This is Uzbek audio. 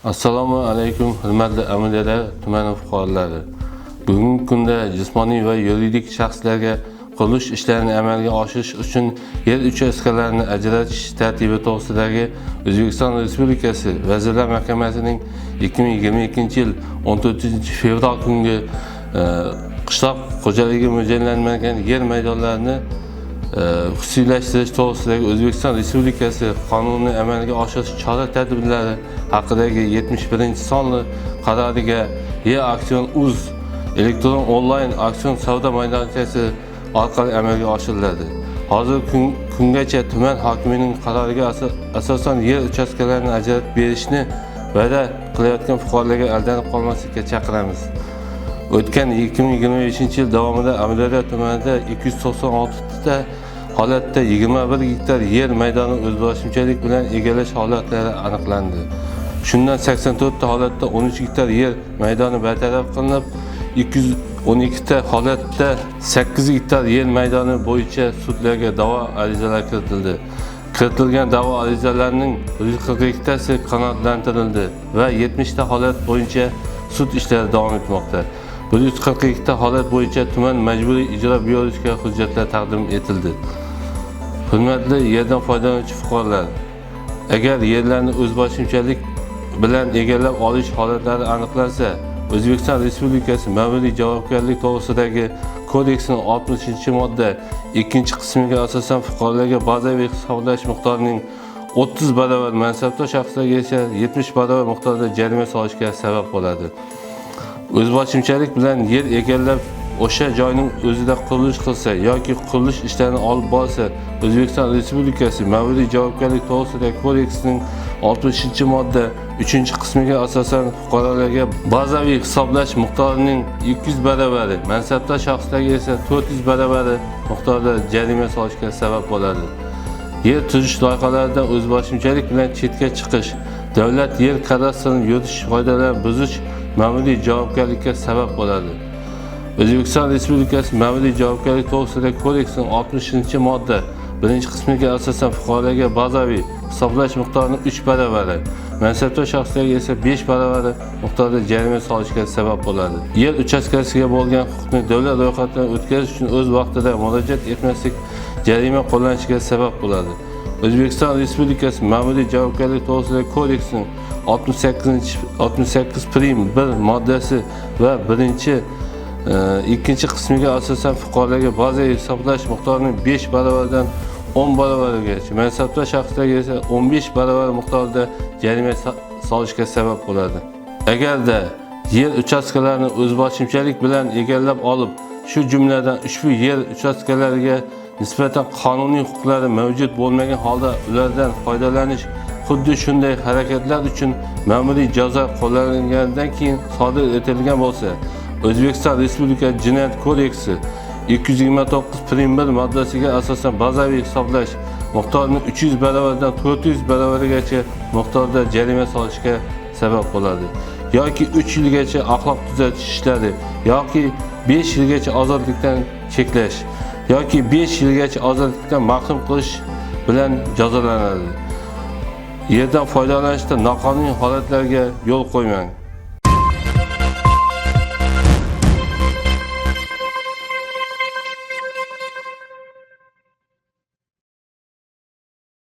Assalomu alaykum, hurmatli amaliyalar tumani fuqarolari. Bugungi kunda jismoniy va yuridik shaxslarga qurilish ishlarini amalga oshirish uchun yer uchastkalarini ajratish tartibi to'g'risidagi O'zbekiston Respublikasi Vazirlar Mahkamasining 2022-yil 14-fevral kungi qishloq xo'jaligi mo'ljallanmagan yer maydonlarini xususiylashtirish to'g'risidagi O'zbekiston Respublikasi qonunini amalga oshirish chora-tadbirlari haqidagi 71-sonli qaroriga E-Auksion.uz elektron onlayn auksion savdo maydonchasi orqali amalga oshiriladi. Hozirgi kungacha tuman hokimining qaroriga asosan yer uchastkalarini ajratib berishni va'da qilayotgan fuqarolarga aldanib qolmaslikka chaqiramiz. O'tgan 2025-yil davomida Amudaryo tumanida 296 ta holatda 21 gektar yer maydoni o'zboshimchalik bilan egallash holatlari aniqlandi. Shundan 84 ta holatda 13 gektar yer maydoni bartaraf qilinib, 212 ta holatda 8 gektar yer maydoni bo'yicha sudlarga da'vo arizalari kiritildi. Kiritilgan da'vo arizalarining 142 tasi qanoatlantirildi va 70 ta holat bo'yicha sud ishlari davom etmoqda. 142 ta holat bo'yicha tuman majburiy ijro byurosiga hujjatlar taqdim etildi. Hurmatli yerdan foydalanuvchi fuqarolar, agar yerlarni o'zboshimchalik bilan egallab olish holatlari aniqlansa, O'zbekiston Respublikasi Ma'muriy javobgarlik to'g'risidagi kodeksining 60-modda 2-qismiga asosan fuqarolarga bazaviy hisoblash miqdorining 30 barobar, mansabdor shaxslarga esa 70 barobar miqdorda jarima solishga sabab bo'ladi. O'zboshimchalik bilan yer egallab o'sha joyning o'zida qurilish qilsa yoki qurilish ishlarini olib borsa, O'zbekiston Respublikasi Ma'muriy javobgarlik to'g'risidagi kodeksining 60-modda 3-qismiga asosan fuqarolarga bazaviy hisoblash miqdorining 200 barobari, mansabdor shaxslarga esa 400 barobari miqdorda jarima solishga sabab bo'ladi. Yer tuzish loyihalaridan o'zboshimchalik bilan chetga chiqish, davlat yer kadastrini yuritish qoidalarini buzish ma'muriy javobgarlikka sabab bo'ladi. O'zbekiston Respublikasi Ma'muriy javobgarlik to'g'risidagi kodeksining 60-modda 1-qismiga asosan fuqarolarga bazaviy hisoblash miqdorining 3 barobari, mansabdor shaxslarga esa 5 barobari miqdorda jarima solishga sabab bo'ladi. Yer uchastkasiga bo'lgan huquqni davlat ro'yxatidan o'tkazish uchun o'z vaqtida murojaat etmaslik jarima qo'llanishiga sabab bo'ladi. O'zbekiston Respublikasi Ma'muriy javobgarlik to'g'risidagi kodeksining 68-1 moddasi va 2-qismiga asosan fuqarolarga bazaviy hisoblash miqdorining 5 barobardan 10 barobarigacha, mansabdor shaxslarga esa 15 barobar miqdorda jarima solishga sabab bo'ladi. Agarda yer uchastkalarini o'zboshimchalik bilan egallab olib, shu jumladan ushbu yer uchastkalariga nisbatan qonuniy huquqlari mavjud bo'lmagan holda ulardan foydalanish xuddi shunday harakatlar uchun ma'muriy jazo qo'llanilganidan keyin sodir etilgan bo'lsa, O'zbekiston Respublikasi Jinoyat kodeksi 229-1 moddasiga asosan bazaviy hisoblash miqdorining 300 barobardan 400 barobarigacha miqdorda jarima solishga sabab bo'ladi. Yoki 3 yilgacha axloq tuzatish ishlari, yoki 5 yilgacha ozodlikdan cheklash, yoki 5 yilgacha ozodlikdan mahrum qilish bilan jazolanadi. Yerdan foydalanishda noqonuniy holatlarga yo'l qo'ymang.